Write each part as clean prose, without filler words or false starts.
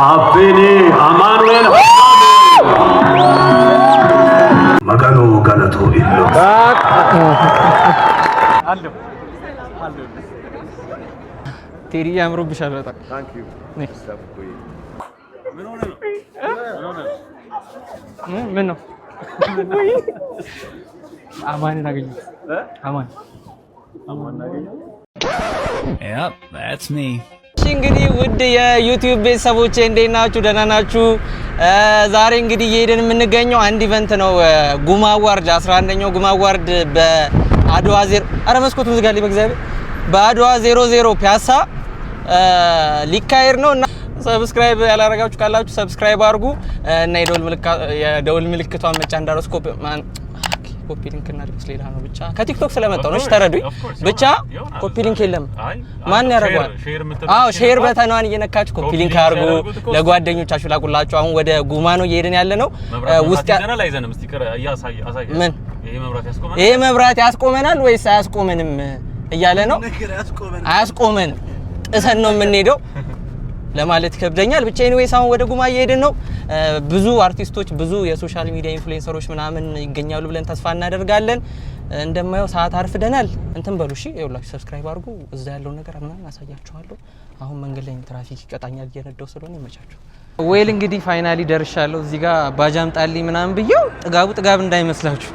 አፍኔ አማኑኤል መጋኖ ጋለቶ ኢሎ አሎ ቴሪ ያምሩብሻል በጣም ታንክ ዩ ምን ነው አማንን አገኘሁ አማን አገኘሁ Yep, that's me. እንግዲህ ውድ የዩቲዩብ ቤተሰቦቼ እንዴት ናችሁ? ደህና ናችሁ? ዛሬ እንግዲህ እየሄድን የምንገኘው አንድ ኢቨንት ነው። ጉማ አዋርድ 11ኛው ጉማ አዋርድ በአድዋ 0 አረ መስኮቱን ዝጋልኝ በእግዚአብሔር በአድዋ 00 ፒያሳ ሊካሄድ ነው እና ሰብስክራይብ ያላረጋችሁ ካላችሁ ሰብስክራይብ አድርጉ እና የደውል ምልክቷን መጫን እንዳትረሱ። ኮፒ ሊንክ እና ሪፖስት ሌላ ነው ብቻ ከቲክቶክ ስለመጣው ነው። እሺ ተረዱኝ። ብቻ ኮፒ ሊንክ የለም ማን ያረጋዋል? አዎ ሼር በተኗን እየነካችሁ ኮፒ ሊንክ አድርጉ፣ ለጓደኞቻችሁ ላቁላችሁ። አሁን ወደ ጉማ ነው እየሄድን ያለ ነው። ውስጥ ምን ይሄ መብራት ያስቆመናል ወይስ አያስቆመንም እያለ ነው። አያስቆመን ጥሰን ነው የምንሄደው ለማለት ከብደኛል። ብቻ ኤኒዌይስ አሁን ወደ ጉማ እየሄድን ነው። ብዙ አርቲስቶች ብዙ የሶሻል ሚዲያ ኢንፍሉዌንሰሮች ምናምን ይገኛሉ ብለን ተስፋ እናደርጋለን። እንደማየው ሰዓት አርፍደናል። እንትን በሉ እሺ፣ ይኸውላችሁ ሰብስክራይብ አድርጉ። እዛ ያለው ነገር ምናምን አሳያችኋለሁ። አሁን መንገድ ላይ ትራፊክ ይቀጣኛል እየነዳው ስለሆነ ይመቻችሁ። ዌል እንግዲህ ፋይናሊ ደርሻለሁ። እዚህ ጋር ባጃም ጣልኝ ምናምን ብየው ጥጋብ እንዳይመስላችሁ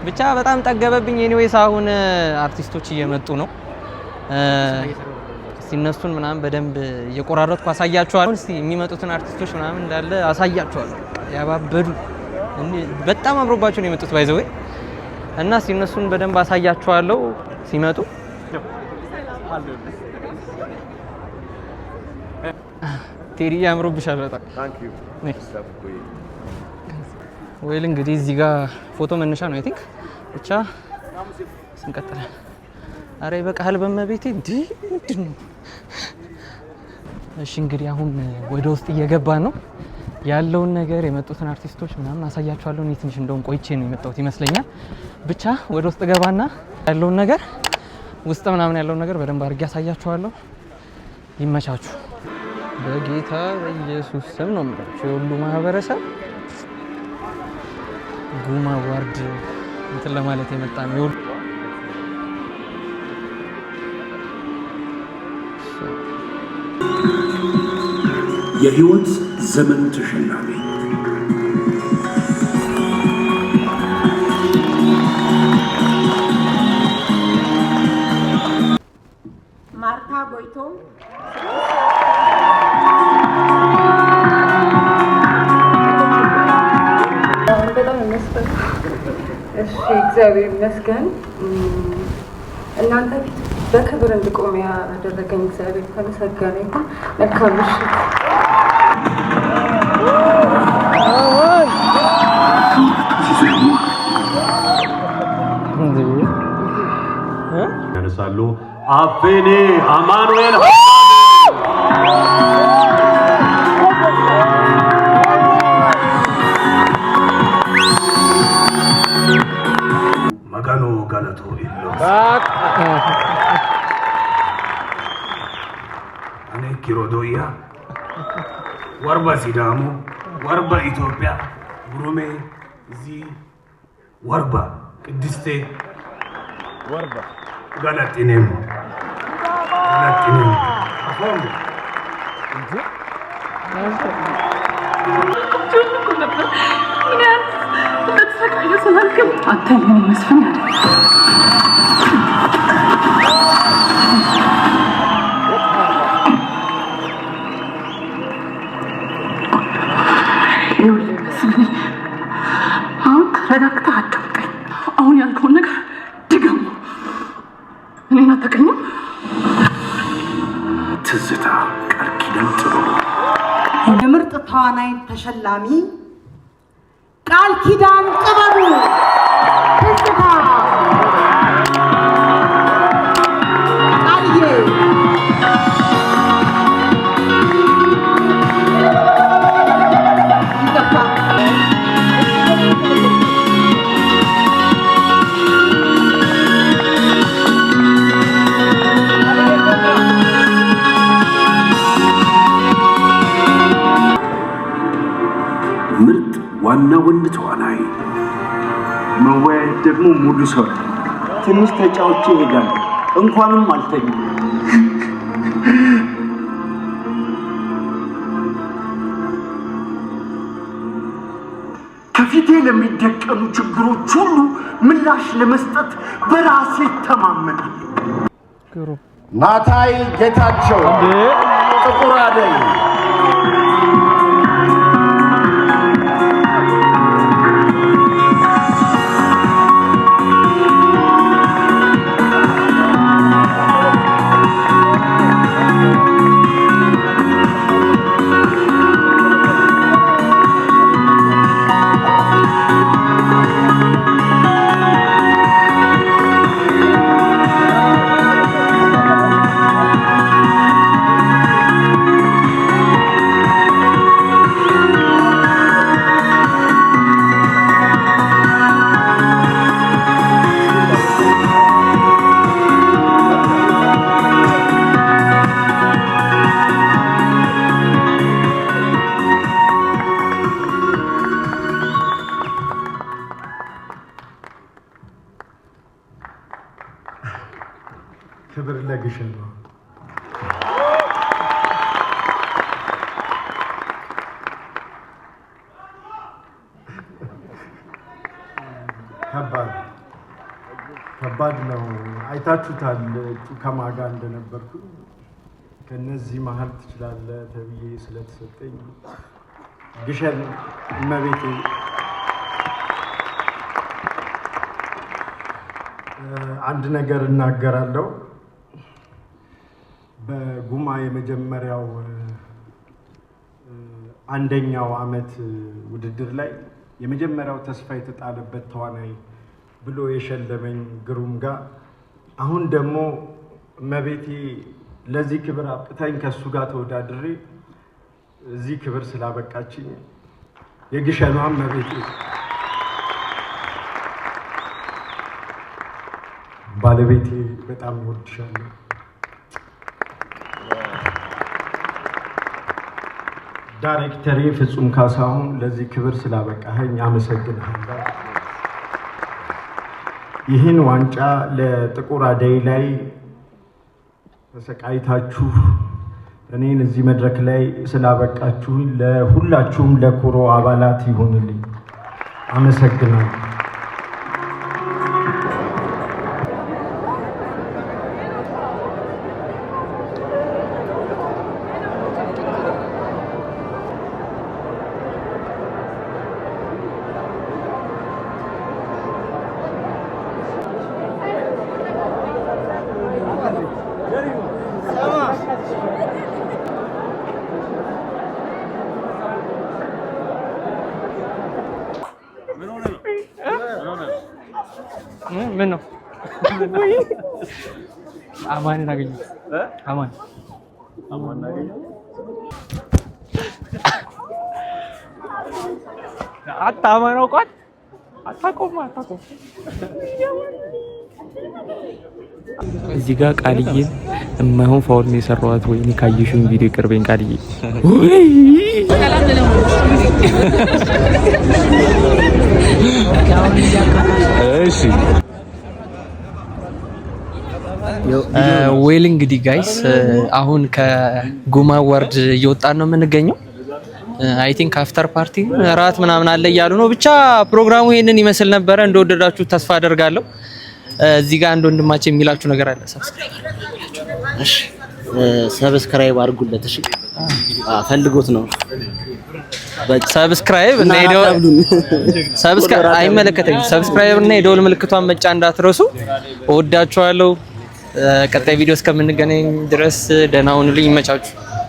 ብቻ በጣም ጠገበብኝ። ኤኒዌይስ አሁን አርቲስቶች እየመጡ ነው። ሲነሱን ምናምን በደንብ እየቆራረጥኩ አሳያችኋለሁ። እስቲ የሚመጡትን አርቲስቶች ምናምን እንዳለ አሳያችኋለሁ። ያባበዱ በጣም አምሮባቸው ነው የመጡት ባይዘው እና ሲነሱን በደንብ አሳያችኋለሁ ሲመጡ። ቴሪ ያምሩብሻል በጣም ታንክ ዩ ወይል እንግዲህ እዚህ ጋር ፎቶ መነሻ ነው አይ ቲንክ ብቻ ስንቀጥል አሬ በቃል በመቤቴ ምንድን ነው? እሺ እንግዲህ አሁን ወደ ውስጥ እየገባን ነው ያለውን ነገር የመጡትን አርቲስቶች ምናምን አሳያችኋለሁ። እኔ ትንሽ እንደውም ቆይቼ ነው የመጣሁት ይመስለኛል። ብቻ ወደ ውስጥ ገባና ያለውን ነገር ውስጥ ምናምን ያለውን ነገር በደንብ አድርጌ አሳያችኋለሁ። ይመቻችሁ። በጌታ በኢየሱስ ስም ነው የምላችሁ የሁሉ ማህበረሰብ ጉማ አዋርድ እንትን ለማለት የመጣ ነው። የህይወት ዘመኑ ተሸላሚ ማርታ ጎይቶም በጣም ይመስገን። እሺ እግዚአብሔር ይመስገን። እናንተ ፊት በክብር እንድቆም ያደረገኝ እግዚአብሔር ተመሰገነ ይሁን። መልካም ምሽት። ያነሳሉ አፍኔ አማኑኤል መጋኖ ጋለቶ ኢሎ አኔ ኪሮዶያ ወርባ ሲዳሙ ወርባ ኢትዮጵያ ጉሩሜ እዚ ወርባ ቅድስቴ ወርባ ጋላጢኔም አፎም እንጂ ረጋግታ አዳምጠኝ። አሁን ያልከውን ነገር ድገሙ። እኔን አታውቅኝም። ትዝታ ቃል ኪዳን ጥበቡ የምርጥ ተዋናይ ተሸላሚ ቃል ኪዳን ጥበቡ ትዝታ ቃልዬ ዋና ወንድ ተዋናይ መወያየት ደግሞ ሙሉ ሰው ትንሽ ተጫውቼ ይሄዳል እንኳንም አልተኛ ከፊቴ ለሚደቀኑ ችግሮች ሁሉ ምላሽ ለመስጠት በራሴ ተማመናለሁ። ናታይ ጌታቸው ጥቁር አደይ ክብር ለግሸን ነው። ከባድ ነው። አይታችሁታል ከማጋ እንደነበርኩ ከነዚህ መሀል ትችላለህ ተብዬ ስለተሰጠኝ ግሸን እመቤቴ አንድ ነገር እናገራለሁ። በጉማ የመጀመሪያው አንደኛው አመት ውድድር ላይ የመጀመሪያው ተስፋ የተጣለበት ተዋናይ ብሎ የሸለመኝ ግሩም ጋር አሁን ደግሞ እመቤቴ ለዚህ ክብር አብቅታኝ ከሱ ጋር ተወዳድሬ እዚህ ክብር ስላበቃችኝ የግሸኗ እመቤቴ ባለቤቴ በጣም እወድሻለሁ። ዳይሬክተሬ ፍጹም ካሳሁን ለዚህ ክብር ስላበቃኸኝ አመሰግናለሁ። ይህን ዋንጫ ለጥቁር አደይ ላይ ተሰቃይታችሁ እኔን እዚህ መድረክ ላይ ስላበቃችሁኝ ለሁላችሁም ለኩሮ አባላት ይሁንልኝ። አመሰግናለሁ። ምን ነው አማንን አገኘሁ። አማን አገኘሁ። አታማን አውቋት አታቆም። እዚህ ጋር ቃልዬን የማይሆን ፋውል ነው የሰራኋት። ወይኔ ካየሽውን ቪዲዮ ቅርቤን ቃልዬ እሺ ዌል እንግዲህ ጋይስ አሁን ከጉማ ወርድ እየወጣን ነው የምንገኘው። አይ ቲንክ አፍተር ፓርቲ ራት ምናምን አለ እያሉ ነው። ብቻ ፕሮግራሙ ይሄንን ይመስል ነበረ። እንደወደዳችሁ ተስፋ አደርጋለሁ። እዚህ ጋር አንድ ወንድማችን የሚላችሁ ነገር አለ። ሰብስክራይብ አድርጉለት። እሺ ፈልጎት ነው። ሰብስክራይብ እና አይመለከተኝም። ሰብስክራይብ እና የደወል ምልክቷን መጫ እንዳትረሱ። እወዳችኋለሁ። ቀጣይ ቪዲዮ እስከምንገናኝ ድረስ ደህና ሁኑልኝ። ይመቻችሁ።